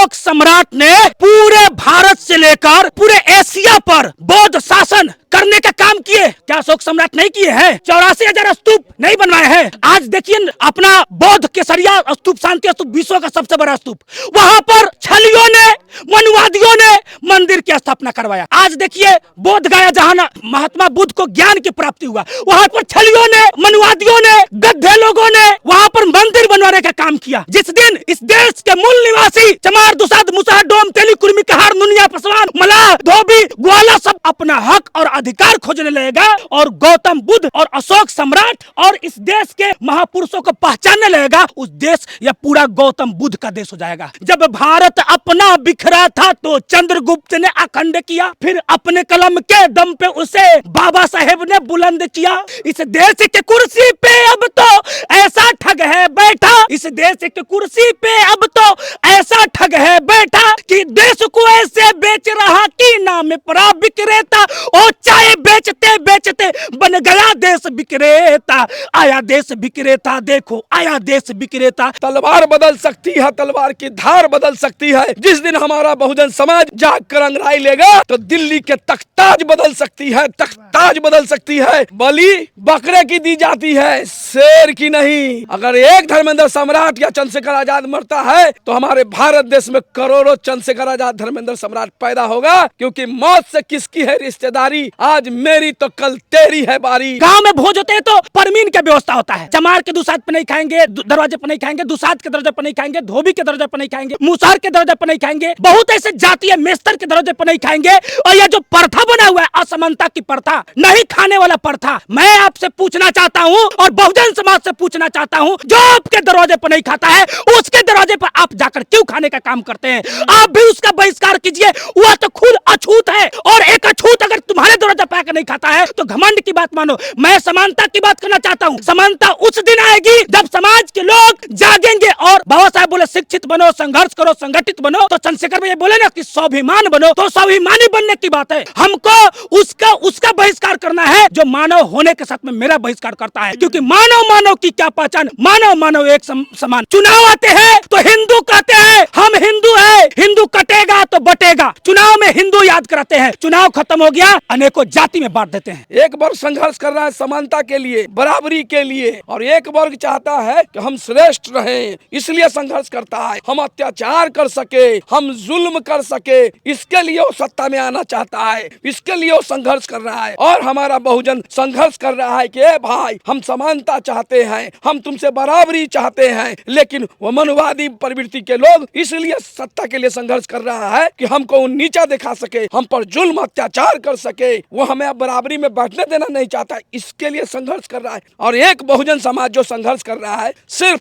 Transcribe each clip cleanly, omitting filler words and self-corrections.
अशोक सम्राट ने पूरे भारत से लेकर पूरे एशिया पर बौद्ध शासन करने का काम किए। क्या अशोक सम्राट नहीं किए हैं? 84,000 स्तूप नहीं बनवाए हैं? आज देखिए अपना बौद्ध केसरिया स्तूप, शांति स्तूप, विश्व का सबसे बड़ा स्तूप, वहां पर छलियों ने, मनुवादियों ने मंदिर की स्थापना करवाया। आज देखिए बोध गया, जहां महात्मा बुद्ध को ज्ञान की प्राप्ति हुआ, वहां पर छलियों ने, मनुवादियों ने, गद्दे लोगों ने वहां पर मंदिर बनवाने का काम किया। जिस दिन इस देश के मूल निवासी चमार, दुसाध, मुसहर, डोम, तेली, कुर्मी, कहार, नुनिया, पसवान, मलाह, धोबी, ग्वाला सब अपना हक और अधिकार खोजने लगेगा और गौतम बुद्ध और अशोक सम्राट और इस देश के महापुरुषों को पहचानने लगेगा, उस देश या पूरा गौतम बुद्ध का देश हो जाएगा। जब भारत अपना बिखरा था तो चंद्रगुप्त ने अखंड किया, फिर अपने कलम के दम पे उसे बाबा साहेब ने बुलंद किया। इस देश की कुर्सी पे अब तो ऐसा ठग है बैठा, इस देश की कुर्सी पे अब तो ऐसा ठग है बैठा कि देश को ऐसे बेच रहा कि नाम परा विक्रेता। ओ चाय बेचते बेचते बन गया देश विक्रेता। आया देश विक्रेता, देखो आया देश विक्रेता। तलवार बदल सकती है, तलवार की धार बदल सकती है। जिस दिन हमारा बहुजन समाज जाग कर अंगड़ाई लेगा तो दिल्ली के तख्ताज बदल सकती है, तख्ताज बदल सकती है। बलि बकरे की दी जाती है, शेर की नहीं। अगर एक धर्मेंद्र सम्राट या चंद्रशेखर आजाद मरता है तो हमारे भारत देश में करोड़ों चंद्रशेखर आजाद, धर्मेंद्र सम्राट पैदा होगा, क्योंकि मौत से किसकी है रिश्तेदारी, आज मेरी तो कल तेरी है बारी। गांव में भोज होते हैं तो परमीन की व्यवस्था होता है। चमार के दुसाध पे नहीं खाएंगे, दरवाजे पे नहीं खाएंगे, दुसाध के दरवाजे पे नहीं खाएंगे, धोबी के दरवाजे पे नहीं खाएंगे, मुसहर के दरवाजे पे नहीं खाएंगे, बहुत ऐसे जाति है मेस्तर के दरवाजे पे नहीं खाएंगे। और यह जो प्रथा बना हुआ है असमानता की प्रथा, नहीं खाने वाला प्रथा, मैं आपसे पूछना चाहता हूँ और बहुजन समाज से पूछना चाहता हूँ, जो आपके दरवाजे पर नहीं खाता है उसके दरवाजे पर आप जाकर क्यों खाने का काम करते हैं? आप भी उसका बहिष्कार कीजिए। वह तो खुद अछूत है और एक अछूत अगर तुम्हारे दरवाजे पर आकर नहीं खाता है तो घमंड की बात मानो। मैं समानता की बात करना चाहता हूँ। समानता उस दिन आएगी जब समाज के लोग जागेंगे और बाबा साहब बोले शिक्षित बनो, संघर्ष करो, संगठित बनो, तो चंद्रशेखर भैया बोले ना कि स्वाभिमान बनो, तो स्वाभिमानी बनने की बात है। हमको उसका बहिष्कार करना है जो मानव होने के साथ में मेरा बहिष्कार करता है, क्योंकि मानव की क्या पहचान, मानव एक समान। चुनाव आते हैं तो हिंदू कहते हैं हम हिंदू है, हिंदू कटेगा तो बटेगा। चुनाव में हिंदू याद कराते हैं, चुनाव खत्म हो गया अनेकों जाति में बांट देते हैं। एक वर्ग संघर्ष कर रहा है समानता के लिए, बराबरी के लिए, और एक वर्ग चाहता है कि हम श्रेष्ठ रहें, इसलिए संघर्ष करता है। हम अत्याचार कर सके, हम जुल्म कर सके, इसके लिए वो सत्ता में आना चाहता है, इसके लिए वो संघर्ष कर रहा है। और हमारा बहुजन संघर्ष कर रहा है कि भाई हम समानता चाहते हैं, हम तुमसे बराबरी चाहते हैं, लेकिन वो मनुवादी प्रवृत्ति के लोग इसलिए सत्ता के लिए संघर्ष कर रहा है कि हमको नीचा दिखा सके, हम पर जुल्म अत्याचार कर सके, वो हमें बराबरी में बैठने देना नहीं चाहता, इसके लिए संघर्ष कर रहा है। और एक बहुजन समाज जो संघर्ष कर रहा है सिर्फ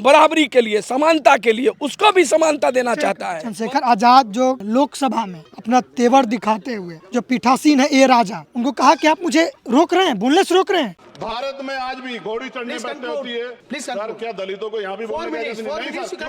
बराबरी के लिए, समानता के लिए, उसको भी समानता देना चाहता है। चंद्रशेखर आजाद जो लोकसभा में अपना तेवर दिखाते हुए जो पीठासीन है ए राजा, उनको कहा कि आप मुझे रोक रहे हैं, बोलने से रोक रहे हैं। भारत में आज भी घोड़ी चढ़नी बैठते होती है सर, क्या दलितों को यहाँ भी बोलने की इजाजत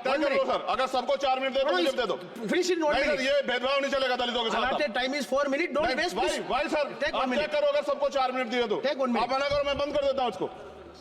नहीं? सर अगर सबको 4 मिनट दे दो, ये भेदभाव नहीं चलेगा दलितों के साथ। Time is 4 minute, don't waste. भाई सर आप चेक करो, अगर सबको 4 मिनट दिए तो आप मना करो, मैं बंद कर देता हूँ इसको।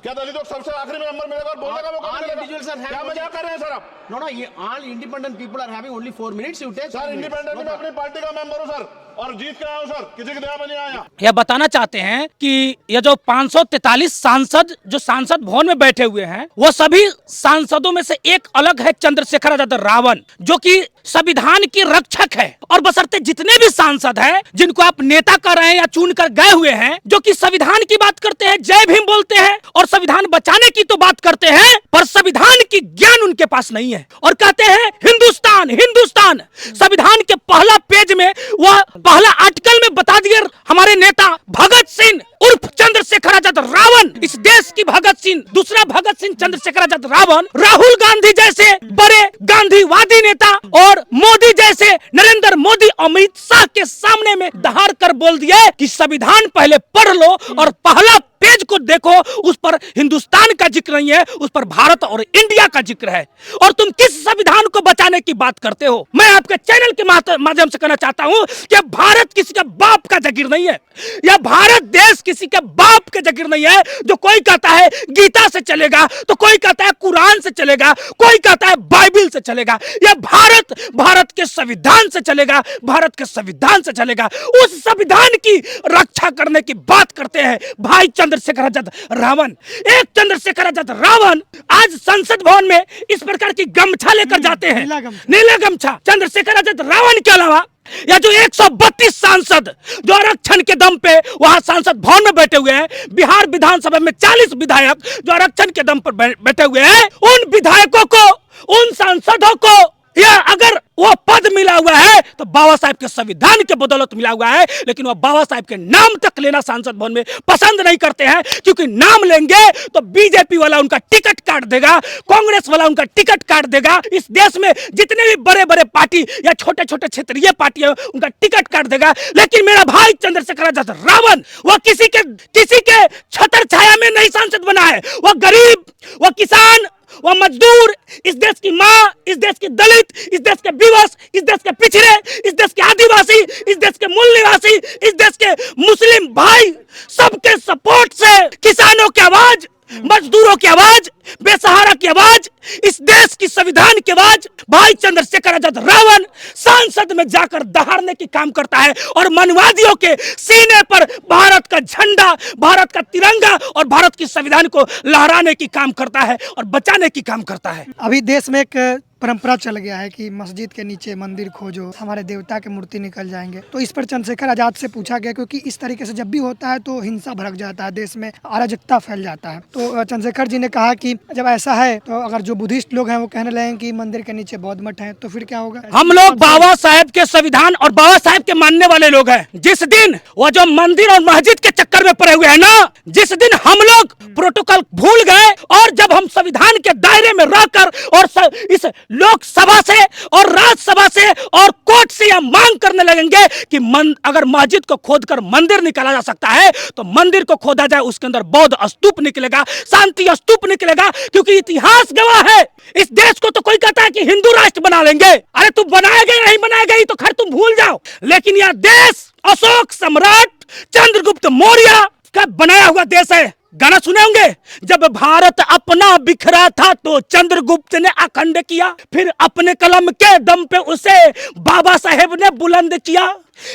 क्या दलितों को सबसे आखिरी में नंबर मिलेगा और बोलने का मौका मिलेगा? क्या मजाक कर रहे हैं सर आप? नो ये all independent people are having only 4 minutes. You take sir independent में अपनी पार्टी का मेंबर हूं सर, और जीत के आया हूं सर, किसी के दया में नहीं आया। यह बताना चाहते हैं कि ये जो 543 सांसद जो सांसद भवन में बैठे हुए हैं, वो सभी सांसदों में से एक अलग है चंद्रशेखर आजाद रावण, जो कि संविधान की रक्षक है। और बशर्ते जितने भी सांसद हैं जिनको आप नेता कर रहे हैं या चुन कर गए हुए हैं, जो कि संविधान की बात करते हैं, जय भीम बोलते हैं और संविधान बचाने की तो बात करते हैं, पर संविधान की ज्ञान उनके पास नहीं है और कहते हैं हिंदुस्तान हिंदुस्तान। संविधान के पहला पेज में वह पहला आर्टिकल में बता दिए हमारे नेता भगत सिंह उर्फ चंद्रशेखर आजाद रावण, इस देश की भगत सिंह, दूसरा भगत सिंह चंद्रशेखर आजाद रावण, राहुल गांधी जैसे बड़े गांधीवादी नेता और मोदी जैसे नरेंद्र मोदी, अमित शाह के सामने में दहाड़ कर बोल दिए कि संविधान पहले पढ़ लो और पहला पेज को देखो, उस पर हिंदुस्तान का जिक्र नहीं है, उस पर भारत और इंडिया का जिक्र है। और तुम किस संविधान को बचाने की बात करते हो? मैं आपके चैनल के माध्यम से कहना चाहता हूं कि भारत किसी के बाप का जागीर नहीं है, यह भारत देश किसी के बाप के जागीर नहीं है। जो कोई कहता है गीता से चलेगा, तो कोई कहता है कुरान से चलेगा, कोई कहता है बाइबल बिल से चलेगा, यह भारत के संविधान से चलेगा, भारत के संविधान से चलेगा। उस संविधान की रक्षा करने की बात करते हैं भाई चंद्रशेखर आजाद रावण। एक चंद्रशेखर आजाद रावण आज संसद भवन में इस प्रकार की गमछा लेकर जाते हैं, नीला गमछा। चंद्रशेखर आजाद रावण के अलावा या जो 132 सांसद जो आरक्षण के दम पे वहां सांसद भवन में बैठे हुए हैं, बिहार विधानसभा में 40 विधायक जो आरक्षण के दम पर बैठे हुए हैं, उन विधायकों को, उन सांसदों को या अगर वो पद मिला हुआ है तो बाबा साहब के संविधान के बदौलत मिला हुआ है, लेकिन वो बाबा साहब के नाम तक लेना सांसद भवन में पसंद नहीं करते हैं, क्योंकि नाम लेंगे तो बीजेपी वाला उनका टिकट काट देगा, कांग्रेस वाला उनका टिकट काट देगा। इस देश में जितने भी बड़े बड़े पार्टी या छोटे छोटे क्षेत्रीय पार्टी है उनका टिकट काट देगा। लेकिन मेरा भाई चंद्रशेखर आजाद रावण वो किसी के छत्र छाया में नहीं सांसद बना है। वो गरीब, वो किसान, वो मजदूर, इस देश की माँ, इस देश की दलित, इस देश के विवश, इस देश के पिछड़े, इस देश के आदिवासी, इस देश के मूल निवासी, इस देश के मुस्लिम भाई, सबके सपोर्ट से किसानों की आवाज, मजदूरों की आवाज, बेसहारा की आवाज, इस देश की संविधान की आवाज भाई चंद्रशेखर आजाद रावण संसद में जाकर दहाड़ने की काम करता है और मनवादियों के सीने पर भारत का झंडा, भारत का तिरंगा और भारत की संविधान को लहराने की काम करता है और बचाने की काम करता है। अभी देश में एक परंपरा चल गया है कि मस्जिद के नीचे मंदिर खोजो, हमारे देवता के मूर्ति निकल जाएंगे। तो इस पर चंद्रशेखर आजाद से पूछा गया, क्योंकि इस तरीके से जब भी होता है तो हिंसा भड़क जाता है, देश में अराजकता फैल जाता है। तो चंद्रशेखर जी ने कहा कि जब ऐसा है तो अगर जो बुद्धिस्ट लोग हैं वो कहने लगे कि मंदिर के नीचे बौद्ध मठ है, तो फिर क्या होगा? हम लोग बाबा साहेब के संविधान और बाबा साहेब के मानने वाले लोग हैं। जिस दिन वो जो मंदिर और मस्जिद के चक्कर में पड़े हुए हैं ना, जिस दिन हम लोग प्रोटोकॉल भूल गए और जब हम संविधान के दायरे में रहकर और इस लोकसभा से और राज्यसभा से और कोर्ट से यह मांग करने लगेंगे कि अगर मस्जिद को खोदकर मंदिर निकाला जा सकता है तो मंदिर को खोदा जाए, उसके अंदर बौद्ध स्तूप निकलेगा, शांति स्तूप निकलेगा, क्योंकि इतिहास गवाह है। इस देश को तो कोई कहता है कि हिंदू राष्ट्र बना लेंगे, अरे तुम बनाएगा नहीं बनाएगा तो खैर तुम भूल जाओ, लेकिन यह देश अशोक सम्राट चंद्रगुप्त मौर्य का बनाया हुआ देश है। गाना सुने होंगे, जब भारत अपना बिखरा था तो चंद्रगुप्त ने अखंड किया, फिर अपने कलम के दम पे उसे बाबा साहेब ने बुलंद किया।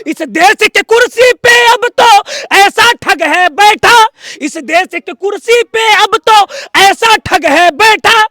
इस देश की कुर्सी पे अब तो ऐसा ठग है बैठा, इस देश की कुर्सी पे अब तो ऐसा ठग है बैठा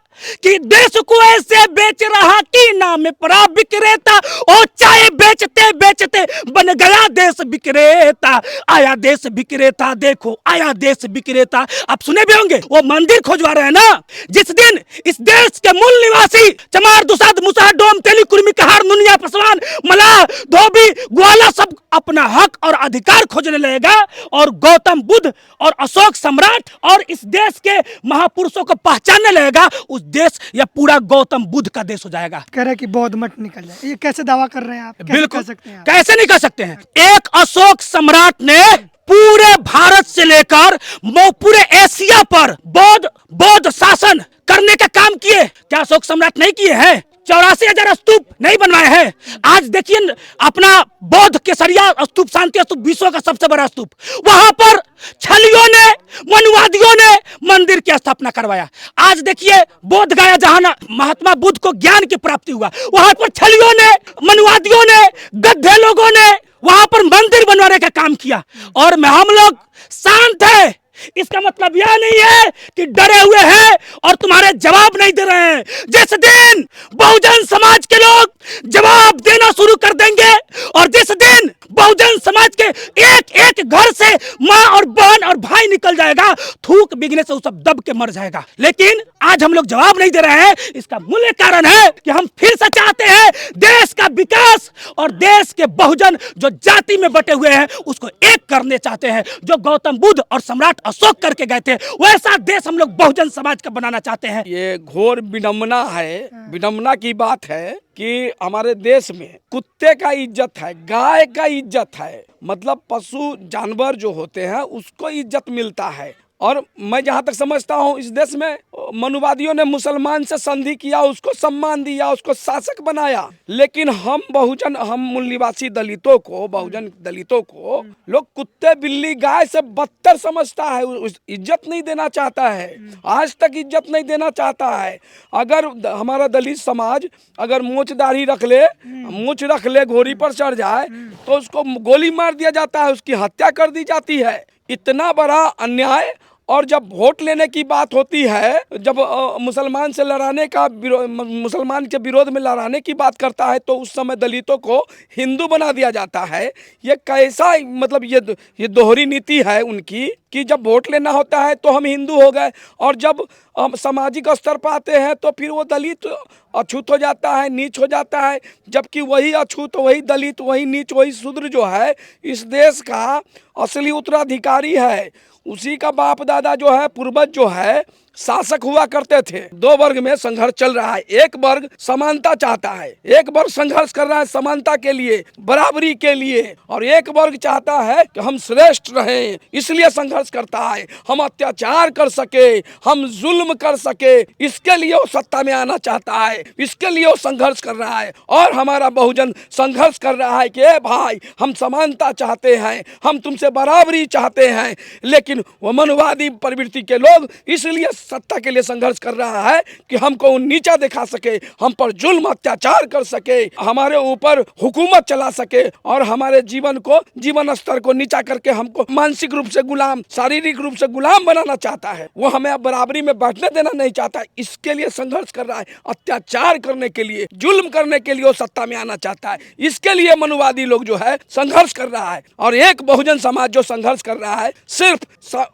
कि देश को ऐसे बेच रहा कि नाम पर विक्रेता, और चाय बेचते बेचते बन गया देश विक्रेता। आया देश विक्रेता, देखो आया देश विक्रेता। आप सुने भी होंगे वो मंदिर खोजवा रहे हैं ना, जिस दिन इस देश के मूल निवासी चमार, दुसाद, मुसाह, डोम, तेली, कुर्मी, कहार, नुनिया, पसवान, मलाह, धोबी, ग्वाला सब अपना हक और अधिकार खोजने लगेगा और गौतम बुद्ध और अशोक सम्राट और इस देश के महापुरुषों को पहचानने लगेगा, उस देश या पूरा गौतम बुद्ध का देश हो जाएगा। कह रहे कि बौद्ध मठ निकल जाए, ये कैसे दावा कर रहे हैं आप? बिल्कुल सकते हैं, कैसे नहीं कर सकते हैं? एक अशोक सम्राट ने पूरे भारत से लेकर पूरे एशिया पर बौद्ध शासन करने का काम किए। क्या अशोक सम्राट नहीं किए हैं? 84,000 स्तूप नहीं बनवाए हैं। आज देखिए अपना बौद्ध केसरिया स्तूप, शांति स्तूप, विश्व का सबसे बड़ा स्तूप, वहां पर छलियों ने, मनुवादियों ने मंदिर की स्थापना करवाया। आज देखिए बोध गया, जहां महात्मा बुद्ध को ज्ञान की प्राप्ति हुआ, वहां पर छलियों ने, मनुवादियों ने, गद्दे लोगों ने वहां पर मंदिर बनवाने का काम किया। और हम लोग शांत है, इसका मतलब यह नहीं है कि डरे हुए हैं और तुम्हारे जवाब नहीं दे रहे हैं। जिस दिन बहुजन समाज के लोग जवाब देना शुरू कर देंगे और जिस दिन बहुजन समाज के एक एक घर से माँ और बहन और भाई निकल जाएगा, थूक बिगने से वो सब दब के मर जाएगा। लेकिन आज हम लोग जवाब नहीं दे रहे हैं। इसका मूल कारण है कि हम फिर से चाहते हैं देश का विकास और देश के बहुजन जो जाति में बटे हुए हैं उसको एक करने चाहते हैं। जो गौतम बुद्ध और सम्राट अशोक करके गए थे वैसा देश हम लोग बहुजन समाज का बनाना चाहते हैं। ये घोर विडम्बना है, विडम्बना की बात है कि हमारे देश में कुत्ते का इज्जत है, गाय का इज्जत है, मतलब पशु जानवर जो होते हैं उसको इज्जत मिलता है, और मैं जहाँ तक समझता हूँ इस देश में मनुवादियों ने मुसलमान से संधि किया, उसको सम्मान दिया, उसको शासक बनाया, लेकिन हम बहुजन, हम मूल निवासी दलितों को, बहुजन दलितों को लोग कुत्ते बिल्ली गाय से बदतर समझता है, इज्जत नहीं देना चाहता है, आज तक इज्जत नहीं देना चाहता है। अगर हमारा दलित समाज अगर मूंछ दाढ़ी रख ले, मूंछ रख ले, घोड़ी पर चढ़ जाए तो उसको गोली मार दिया जाता है, उसकी हत्या कर दी जाती है। इतना बड़ा अन्याय। और जब वोट लेने की बात होती है, जब मुसलमान से लड़ाने का, मुसलमान के विरोध में लड़ाने की बात करता है, तो उस समय दलितों को हिंदू बना दिया जाता है। ये कैसा, मतलब ये दोहरी नीति है उनकी कि जब वोट लेना होता है तो हम हिंदू हो गए, और जब हम सामाजिक स्तर पर आते हैं तो फिर वो दलित अछूत हो जाता है, नीच हो जाता है। जबकि वही अछूत, वही दलित, वही नीच, वही शूद्र जो है इस देश का असली उत्तराधिकारी है। उसी का बाप दादा जो है, पूर्वज जो है, शासक हुआ करते थे। दो वर्ग में संघर्ष चल रहा है। एक वर्ग समानता चाहता है, एक वर्ग संघर्ष कर रहा है समानता के लिए, बराबरी के लिए, और एक वर्ग चाहता है कि हम श्रेष्ठ रहें, इसलिए संघर्ष करता है। हम अत्याचार कर सके, हम जुल्म कर सके, इसके लिए वो सत्ता में आना चाहता है, इसके लिए वो संघर्ष कर रहा है। और हमारा बहुजन संघर्ष कर रहा है कि भाई हम समानता चाहते हैं, हम तुमसे बराबरी चाहते हैं। लेकिन वो मनुवादी प्रवृत्ति के लोग इसलिए सत्ता के लिए संघर्ष कर रहा है कि हमको नीचा दिखा सके, हम पर जुल्म अत्याचार कर सके, हमारे ऊपर हुकूमत चला सके, और हमारे जीवन को, जीवन स्तर को नीचा करके हमको मानसिक रूप से गुलाम, शारीरिक रूप से गुलाम बनाना चाहता है। वो हमें अब बराबरी में बैठने देना नहीं चाहता, इसके लिए संघर्ष कर रहा है। अत्याचार करने के लिए, जुल्म करने के लिए वो सत्ता में आना चाहता है। इसके लिए मनुवादी लोग जो है संघर्ष कर रहा है। और एक बहुजन समाज जो संघर्ष कर रहा है सिर्फ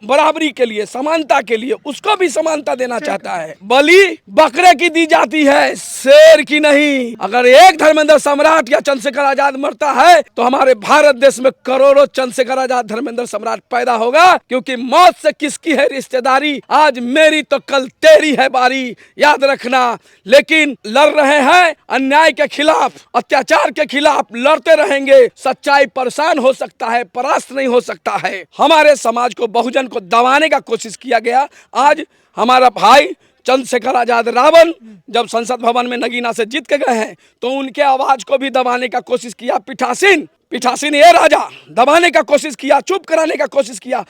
बराबरी के लिए, समानता के लिए, उसको भी समानता देना चाहता है। बलि बकरे की दी जाती है, शेर की नहीं। अगर एक धर्मेंद्र सम्राट या चंद्रशेखर आजाद मरता है तो हमारे भारत देश में करोड़ों चंद्रशेखर आजाद, धर्मेंद्र सम्राट पैदा होगा, क्योंकि मौत से किसकी है रिश्तेदारी, आज मेरी तो कल तेरी है बारी, याद रखना। लेकिन लड़ रहे हैं अन्याय के खिलाफ, अत्याचार के खिलाफ लड़ते रहेंगे। सच्चाई परेशान हो सकता है, परास्त नहीं हो सकता है। हमारे समाज को, बहुजन को दबाने का कोशिश किया गया। आज हमारा भाई चंद्रशेखर आजाद रावण जब संसद भवन में नगीना से जीत के गए हैं तो उनके आवाज को भी दबाने का कोशिश किया। पीठासीन ये राजा दबाने का कोशिश किया, चुप कराने का कोशिश किया।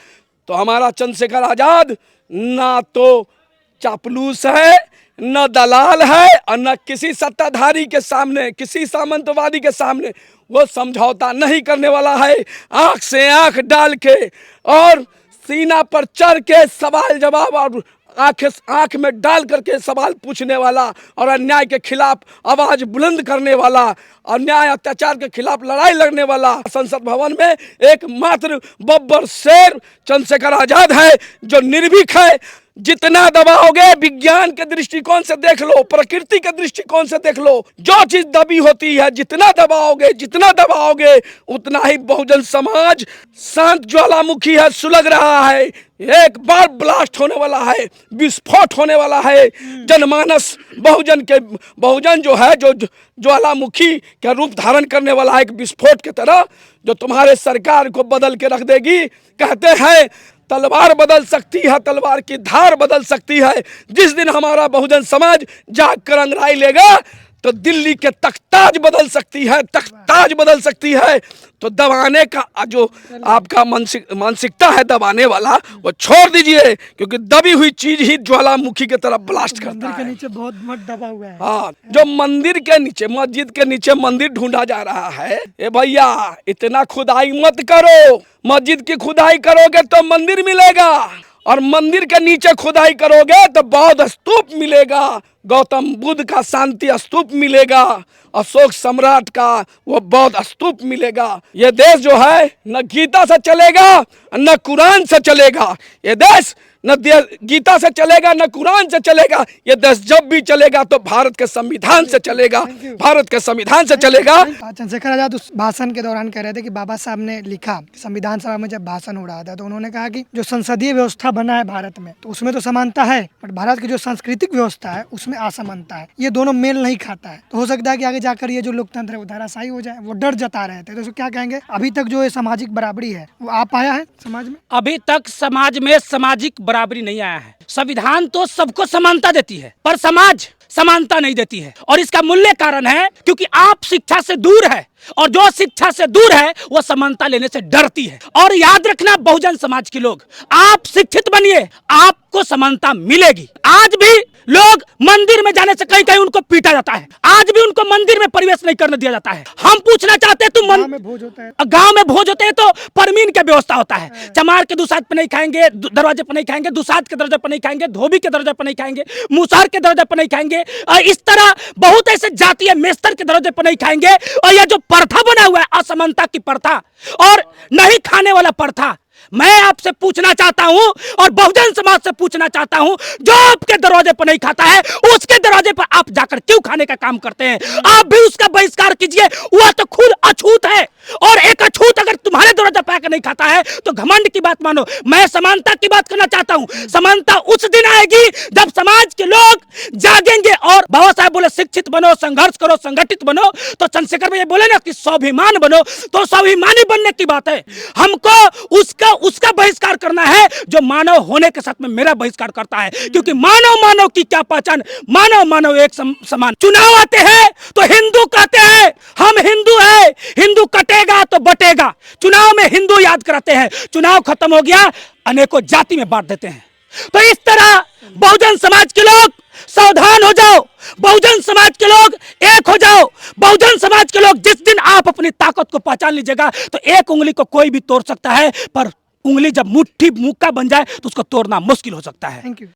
तो हमारा चंद्रशेखर आजाद ना तो चापलूस है, न दलाल है, और न किसी सत्ताधारी के सामने, किसी सामंतवादी के सामने वो समझौता नहीं करने वाला है। आंख से आंख डाल के और सीना पर चढ़ के सवाल जवाब और आंख में डाल करके सवाल पूछने वाला, और अन्याय के खिलाफ आवाज बुलंद करने वाला, अन्याय अत्याचार के खिलाफ लड़ाई लड़ने वाला संसद भवन में एकमात्र बब्बर शेर चंद्रशेखर आजाद है, जो निर्भीक है। जितना दबाओगे, विज्ञान के दृष्टिकोण से देख लो, प्रकृति के दृष्टिकोण से देख लो, जो चीज दबी होती है, जितना दबाओगे उतना ही बहुजन समाज शांत ज्वालामुखी है, सुलग रहा है। एक बार ब्लास्ट होने वाला है, विस्फोट होने वाला है। जनमानस बहुजन जो है, जो ज्वालामुखी का रूप धारण करने वाला है, एक विस्फोट की तरह, जो तुम्हारे सरकार को बदल के रख देगी। कहते हैं तलवार बदल सकती है, तलवार की धार बदल सकती है। जिस दिन हमारा बहुजन समाज जाग कर अंगड़ाई लेगा तो दिल्ली के तख्ताज बदल सकती है, तख्ताज बदल सकती है। तो दबाने का जो आपका मानसिकता है दबाने वाला, वो छोड़ दीजिए, क्योंकि दबी हुई चीज ही ज्वालामुखी की तरफ ब्लास्ट करता है। मंदिर के नीचे बहुत मत दबा हुआ है। हाँ, जो मंदिर के नीचे, मस्जिद के नीचे मंदिर ढूंढा जा रहा है। ए भैया, इतना खुदाई मत करो। मस्जिद की खुदाई करोगे तो मंदिर मिलेगा, और मंदिर के नीचे खुदाई करोगे तो बौद्ध स्तूप मिलेगा, गौतम बुद्ध का शांति स्तूप मिलेगा, अशोक सम्राट का वो बौद्ध स्तूप मिलेगा। ये देश जो है न गीता से चलेगा न कुरान से चलेगा। ये देश न गीता से चलेगा न कुरान से चलेगा। ये देश जब भी चलेगा तो भारत के संविधान से चलेगा, भारत के संविधान से चलेगा। चंद्रशेखर आजाद उस भाषण के दौरान कह रहे थे कि बाबा साहब ने लिखा, संविधान सभा में जब भाषण हो रहा था तो उन्होंने कहा कि जो संसदीय व्यवस्था बना है भारत में, तो उसमें तो समानता है, बट भारत की जो सांस्कृतिक व्यवस्था है उसमें उसमें असमानता है, ये दोनों मेल नहीं खाता है। तो हो सकता है कि आगे जाकर ये जो लोकतंत्र है वो धराशायी हो जाए। वो डर जता रहे थे, तो इसको क्या कहेंगे? अभी तक जो ये सामाजिक बराबरी है वो आ पाया है समाज में? अभी तक समाज में सामाजिक बराबरी नहीं आया है। संविधान तो सबको समानता देती है, पर समाज समानता नहीं देती है। और इसका मूल्य कारण है क्योंकि आप शिक्षा से दूर है, और जो शिक्षा से दूर है वो समानता लेने से डरती है। और याद रखना बहुजन समाज के लोग, आप शिक्षित बनिए, आपको समानता मिलेगी। आज भी लोग मंदिर में जाने से कहीं कहीं उनको पीटा जाता है, आज भी उनको मंदिर में प्रवेश नहीं करने दिया जाता है। हम पूछना चाहते हैं, तुम गाँव में भोज होता है, गांव में भोज होते हैं तो परमीन की व्यवस्था होता है। चमार के दुसाध पे नहीं खाएंगे, दरवाजे पे नहीं खाएंगे, दुसाध के दरवाजे पे नहीं खाएंगे, धोबी के दरवाजे पे नहीं खाएंगे, मुसार के दरवाजे पे नहीं खाएंगे। इस तरह बहुत ऐसे जाति है, मेस्तर के दरवाजे पे नहीं खाएंगे। और यह जो प्रथा बना हुआ है असमानता की प्रथा और नहीं खाने वाला प्रथा, मैं आपसे पूछना चाहता हूं और बहुजन समाज से पूछना चाहता हूं, जो आपके दरवाजे पर नहीं खाता है उसके दरवाजे पर आप जाकर क्यों खाने का काम करते हैं? आप भी उसका बहिष्कार कीजिए, वह तो खुद अछूत है। और एक अछूत अगर तुम्हारे दरवाजे पर आकर नहीं खाता है तो घमंड की बात मानो। मैं समानता की बात करना चाहता हूं। समानता उस दिन आएगी जब समाज के लोग जागेंगे। और बाबा साहब बोले शिक्षित बनो, संघर्ष करो, संगठित बनो। तो चंद्रशेखर भैया बोले ना कि स्वाभिमान बनो, तो स्वाभिमानी बनने की बात है। हमको उसका बहिष्कार करना है जो मानव होने के साथ में मेरा बहिष्कार करता है। क्योंकि मानव की क्या पहचान, मानव एक समान। चुनाव आते हैं तो हिंदू कहते हैं हम हिंदू है, हिंदू कटेगा तो बटेगा। चुनाव में हिंदू याद कराते हैं, चुनाव खत्म हो गया अनेकों जाति में बांट देते हैं। तो इस तरह बहुजन समाज के लोग सावधान हो जाओ, बहुजन समाज के लोग एक हो जाओ। बहुजन समाज के लोग जिस दिन आप अपनी ताकत को पहचान लीजिएगा तो एक उंगली को कोई भी तोड़ सकता है, पर उंगली जब मुट्ठी मुक्का बन जाए तो उसको तोड़ना मुश्किल हो सकता है। Thank you.